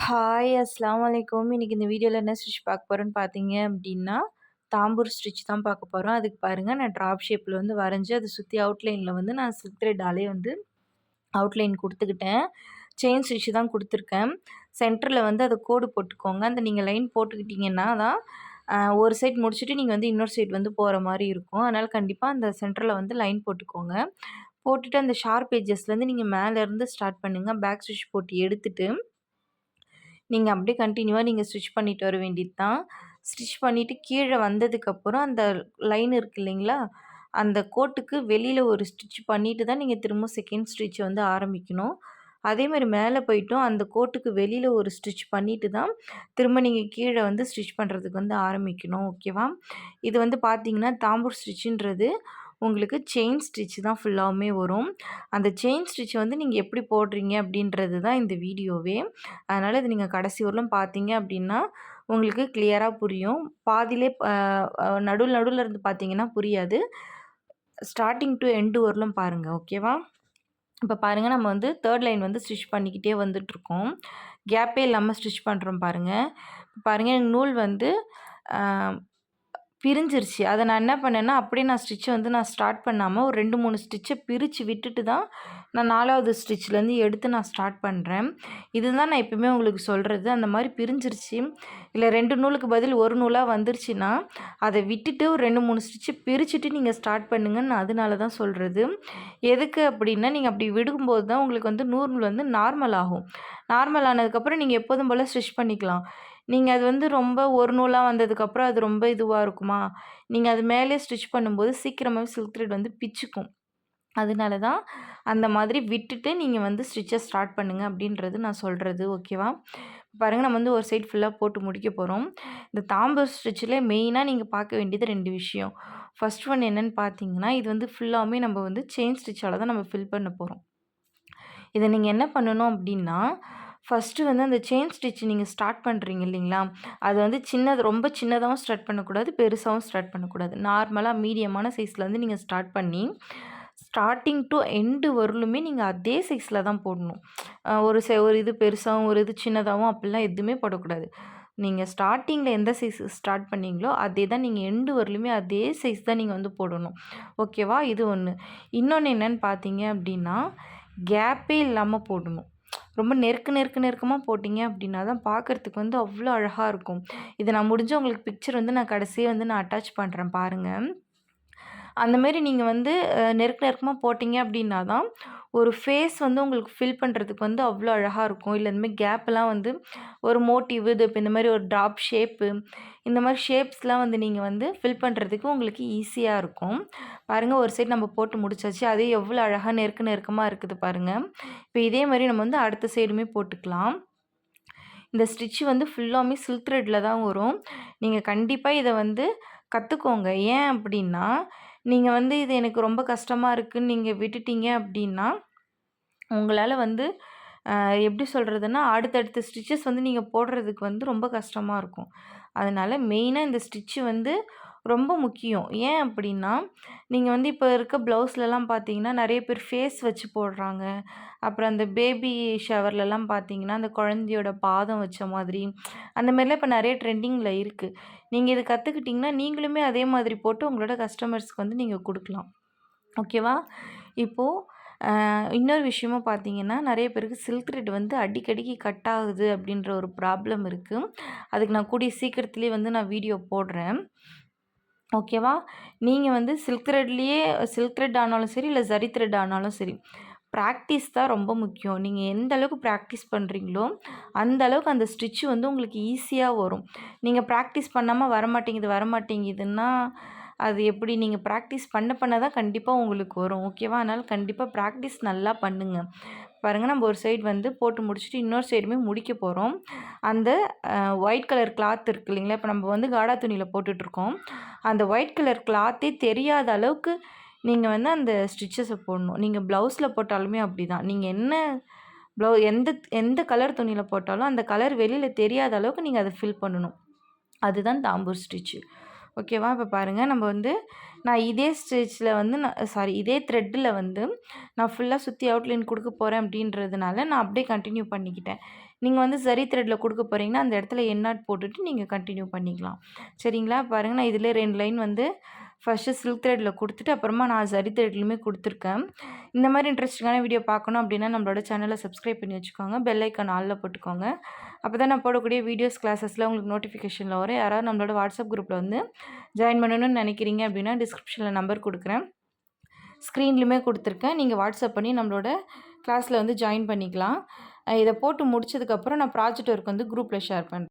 Hi அஸ்ஸலாமு அலைக்கும். இன்னைக்கு இந்த வீடியோல என்ன ஸ்டிச் பார்க்க போறோம்ன்னு பார்த்தீங்க அப்டின்னா, தாம்பூர் ஸ்டிச் தான் பார்க்க போறோம். அதுக்கு பாருங்க நான் ட்ராப் ஷேப்ல வந்து வரைஞ்சு, அத சுத்தி அவுட்லைன்ல வந்து நான் சில்க் த்ரெட்டாலே வந்து அவுட்லைன் குடுத்துக்கிட்டேன். செயின் ஸ்டிச் தான் குடுத்துருக்கேன். சென்டர்ல வந்து அத கோடு போட்டுக்கோங்க. அந்த நீங்க லைன் போட்டுக்கிட்டீங்கன்னா தான், ஒரு சைட் முடிச்சுட்டு நீங்க வந்து இன்னொரு சைட் வந்து போற மாரி இருக்கும். அதனால கண்டிப்பா அந்த சென்டர்ல வந்து லைன் போட்டுக்கோங்க. போட்டுட்டு அந்த ஷார்ப் எட்ஜஸ்லேருந்து நீங்க மேலேருந்து ஸ்டார்ட் பண்ணுங்க. பேக் ஸ்டிச் போட்டு எடுத்துட்டு நீங்க அப்படியே கன்டினியூவா நீங்க ஸ்டிச் பண்ணிட்டு வர வேண்டியது தான். ஸ்டிச் பண்ணிட்டு கீழ வந்ததுக்கப்புறம் அந்த லைன் இருக்கு இல்லைங்களா? அந்த கோட்டுக்கு வெளியில ஒரு ஸ்டிச் பண்ணிட்டு தான் நீங்க திரும்ப செகண்ட் ஸ்டிச் வந்து ஆரம்பிக்கணும். அதேமாரி மேல போயிட்டும் அந்த கோட்டுக்கு வெளியில ஒரு ஸ்டிச் பண்ணிட்டு தான் திரும்ப நீங்க கீழ வந்து ஸ்டிச் பண்றதுக்கு வந்து ஆரம்பிக்கணும். ஓகேவா? இது வந்து பார்த்தீங்கன்னா, தாம்பூர் ஸ்டிச்சுன்றது உங்களுக்கு செயின் ஸ்டிச் தான் ஃபுல்லாவுமே வரும். அந்த செயின் ஸ்டிச் வந்து நீங்க எப்படி போடுறீங்க அப்படின்றது தான் இந்த வீடியோவே. அதனால இது நீங்க கடைசி வரலும் பார்த்தீங்க அப்படின்னா, உங்களுக்கு கிளியரா புரியும். பாதியிலே நடுவுல நடுவுல இருந்து பார்த்தீங்கன்னா புரியாது. ஸ்டார்ட்டிங் டூ எண்ட் வரலும் பாருங்க. ஓகேவா? இப்ப பாருங்க நம்ம வந்து 3 லைன் வந்து ஸ்டிச் பண்ணிக்கிட்டே வந்துட்டுருக்கோம். கேப்பே இல்லாம ஸ்டிச் பண்றோம் பாருங்க. பாருங்க எனக்கு நூல் வந்து அ பிரிஞ்சிருச்சு. அத நான் என்ன பண்ணேன்னா, அப்படியே நான் ஸ்டிச்ச வந்து நான் ஸ்டார்ட் பண்ணாம ஒரு 2, 3 ஸ்டிச்ச பிரிச்சு விட்டுட்டு தான், நான் 4வது ஸ்டிச்லேருந்து எடுத்து நான் ஸ்டார்ட் பண்றேன். இதுதான் நான் எப்பயுமே உங்களுக்கு சொல்றது. அந்த மாரி பிரிஞ்சிருச்சு. இல்ல 2 நூலுக்கு பதில் 1 நூலா வந்துருச்சுன்னா, அத விட்டுட்டு ஒரு 2, 3 ஸ்டிச்ச பிரிச்சுட்டு நீங்க ஸ்டார்ட் பண்ணுங்கன்னு நான் அதனால தான் சொல்றது. எதுக்கு அப்படின்னா, நீங்க அப்படி விடும்போது தான் உங்களுக்கு வந்து நூல் வந்து நார்மல் ஆகும். நார்மல் ஆனதுக்கப்புறம் நீங்க எப்போதும் போல ஸ்டிச் பண்ணிக்கலாம். நீங்க அது வந்து ரொம்ப ஒரு நூலா வந்ததுக்கப்புறம் அது ரொம்ப இதுவா இருக்குமா, நீங்க அது மேலயே ஸ்டிச் பண்ணும்போது சீக்கிரமாவே சில்க் த்ரெட் வந்து பிச்சுக்கும். அதனால தான் அந்த மாதிரி விட்டுட்டு நீங்க வந்து ஸ்டிச்ச ஸ்டார்ட் பண்ணுங்க அப்படின்றது நான் சொல்றது. ஓகேவா? பாருங்க நம்ம வந்து ஒரு சைடு ஃபுல்லா போட்டு முடிக்க போறோம். இந்த தாம்பூர் ஸ்டிச்ல மெயினா நீங்க பார்க்க வேண்டியது 2 விஷயம். ஃபர்ஸ்ட் ஒன் என்னன்னு பார்த்தீங்கன்னா, இது வந்து ஃபுல்லாவுமே நம்ம வந்து செயின் ஸ்டிச்சால தான் நம்ம ஃபில் பண்ண போறோம். இத நீங்க என்ன பண்ணணும் அப்டின்னா, ஃபர்ஸ்ட்டு வந்து அந்த செயின் ஸ்டிச் நீங்க ஸ்டார்ட் பண்றீங்க இல்லைங்களா? அது வந்து ரொம்ப சின்னதாவும் ஸ்டார்ட் பண்ணக்கூடாது, பெருசாவும் ஸ்டார்ட் பண்ணக்கூடாது. நார்மலா மீடியமான சைஸ்ல வந்து நீங்க ஸ்டார்ட் பண்ணி, ஸ்டார்ட்டிங் டூ எண்டு வரலுமே நீங்க அதே சைஸ்ல தான் போடணும். ஒரு இது பெருசாவும், ஒரு இது சின்னதாவும் அப்டிலாம் எதுவுமே போடக்கூடாது. நீங்க ஸ்டார்ட்டிங்ல எந்த சைஸ் ஸ்டார்ட் பண்ணீங்களோ, அதே தான் நீங்க எண்டு வரலுமே அதே சைஸ் தான் நீங்க வந்து போடணும். ஓகேவா? இது ஒண்ணு. இன்னொன்னு என்னன்னு பார்த்தீங்க அப்டின்னா, கேப்பே இல்லாம போடணும். ரொம்ப நெருக்கமா போட்டீங்க அப்டின்னா தான் பார்க்கறதுக்கு வந்து அவ்ளோ அழகா இருக்கும். இத நான் முடிஞ்சா உங்களுக்கு பிக்சர் வந்து நான் கடைசியா வந்து நான் அட்டாச் பண்றேன் பாருங்க. அந்த மாரி நீங்க வந்து நெருக்கமா போட்டீங்க அப்டின்னா தான், ஒரு ஃபேஸ் வந்து உங்களுக்கு ஃபில் பண்றதுக்கு வந்து அவ்ளோ அழகா இருக்கும். இல்ல இந்த மாரி கேப்லாம் வந்து ஒரு மோட்டிவ் இது இப்ப இந்த மாரி ஒரு ட்ராப் ஷேப்பு, இந்த மாரி ஷேப்ஸ்லாம் வந்து நீங்க வந்து ஃபில் பண்றதுக்கு உங்களுக்கு ஈஸியா இருக்கும். பாருங்க ஒரு சைடு நம்ம போட்டு முடிச்சாச்சு. அதே எவ்ளோ அழகா நெருக்கமா இருக்குது பாருங்க. இப்ப இதே மாரி நம்ம வந்து அடுத்த சைடுமே போட்டுக்கலாம். இந்த ஸ்டிச் வந்து ஃபுல்லாமே சில்க் த்ரெட்ல தான் வரும். நீங்க கண்டிப்பா இத வந்து கத்துக்கோங்க. ஏன் அப்டின்னா, நீங்க வந்து இது எனக்கு ரொம்ப கஷ்டமா இருக்குன்னு நீங்க விட்டுட்டீங்க அப்டின்னா, உங்களால வந்து எப்படி சொல்றதுன்னா, அடுத்தடுத்த ஸ்டிச்சஸ் வந்து நீங்க போடுறதுக்கு வந்து ரொம்ப கஷ்டமா இருக்கும். அதனால மெயினா இந்த ஸ்டிச் வந்து ரொம்ப முக்கியம். ஏன் அப்படின்னா, நீங்க வந்து இப்ப இருக்க ப்ளவுஸ்லலாம் பார்த்தீங்கன்னா, நெறைய பேர் ஃபேஸ் வச்சு போடுறாங்க. அப்புறம் அந்த பேபி ஷவர்லலாம் பார்த்தீங்கன்னா, அந்த குழந்தையோட பாதம் வச்ச மாதிரி, அந்த மாரிலாம் இப்ப நெறைய ட்ரெண்டிங்ல இருக்கு. நீங்க இத கத்துக்கிட்டீங்கன்னா, நீங்களுமே அதே மாதிரி போட்டு உங்களோட கஸ்டமர்ஸ்க்கு வந்து நீங்க குடுக்கலாம். ஓகேவா? இப்போ இன்னொரு விஷயமும் பார்த்தீங்கன்னா, நெறைய பேருக்கு சில்க் த்ரெட் வந்து அடிக்கடிக்கு கட் ஆகுது அப்படின்ற ஒரு ப்ராப்ளம் இருக்கு. அதுக்கு நான் கூடிய சீக்கிரத்திலேயே வந்து நான் வீடியோ போடுறேன். ஓகேவா? நீங்க வந்து சில்க் த்ரெட் ஆனாலும் சரி, இல்ல ஜரி த்ரெட் ஆனாலும் சரி, பிராக்டிஸ் தான் ரொம்ப முக்கியம். நீங்க எந்த அளவுக்கு பிராக்டிஸ் பண்றீங்களோ, அந்த அளவுக்கு அந்த ஸ்டிச் வந்து உங்களுக்கு ஈஸியா வரும். நீங்க பிராக்டிஸ் பண்ணாம வரமாட்டேங்குதுன்னா, அது எப்படி நீங்க பிராக்டிஸ் பண்ண தான் கண்டிப்பா உங்களுக்கு வரும். ஓகேவா? அதனால கண்டிப்பா பிராக்டிஸ் நல்லா பண்ணுங்க. பாருங்க நம்ம ஒரு சைடு வந்து போட்டு முடிச்சுட்டு, இன்னொரு சைடுமே முடிக்க போறோம். அந்த ஒயிட் கலர் கிளாத் இருக்கு இல்லைங்களா? இப்ப நம்ம வந்து காடா துணியில போட்டுட்ருக்கோம். அந்த ஒயிட் கலர் கிளாத்தே தெரியாத அளவுக்கு நீங்க வந்து அந்த ஸ்டிச்சஸ போடணும். நீங்க ப்ளவுஸ்ல போட்டாலுமே அப்படிதான். நீங்க என்ன எந்த எந்த கலர் துணியில போட்டாலும், அந்த கலர் வெளியில தெரியாத அளவுக்கு நீங்க அத ஃபில் பண்ணணும். அதுதான் தாம்பூர் ஸ்டிச்சு. ஓகேவா? இப்ப பாருங்க நம்ம வந்து நான் இதே ஸ்டிச்ல வந்து இதே த்ரெட்ல வந்து நான் ஃபுல்லா சுத்தி அவுட்லைன் குடுக்க போறேன் அப்படின்றதுனால, நான் அப்படியே கன்டின்யூ பண்ணிக்கிட்டேன். நீங்கள் வந்து சரி த்ரெட்டில் கொடுக்க போகிறீங்கன்னா அந்த இடத்துல எண்ணாட் போட்டுட்டு நீங்கள் கண்டினியூ பண்ணிக்கலாம். சரிங்களா? பாருங்கள், நான் இதில் 2 லைன் வந்து ஃபஸ்ட்டு சில்க் த்ரெட்டில் கொடுத்துட்டு அப்புறமா நான் சரி த்ரெட்லையுமே கொடுத்துருக்கேன். இந்த மாதிரி இன்ட்ரெஸ்டிங்கான வீடியோ பார்க்கணும் அப்படின்னா நம்மளோட சேனலை சப்ஸ்கிரைப் பண்ணி வச்சுக்கோங்க. பெல் ஐக்கான் ஆலில் போட்டுக்கோங்க. அப்போ தான் நான் போடக்கூடிய வீடியோஸ் கிளாஸஸில் உங்களுக்கு நோட்டிஃபிகேஷனில் வரும். யாராவது நம்மளோட வாட்ஸ்அப் குரூப்பில் வந்து ஜாயின் பண்ணணும்னு நினைக்கிறீங்க அப்படின்னா டிஸ்கிரிப்ஷனில் நம்பர் கொடுக்குறேன், ஸ்க்ரீன்லையுமே கொடுத்துருக்கேன். நீங்கள் வாட்ஸ்அப் பண்ணி நம்மளோட கிளாஸில் வந்து ஜாயின் பண்ணிக்கலாம். இதை போட்டு முடிச்சதுக்கப்புறம் நான் ப்ராஜெக்ட் ஒர்க் வந்து குரூப்பில் ஷேர் பண்ணுறேன்.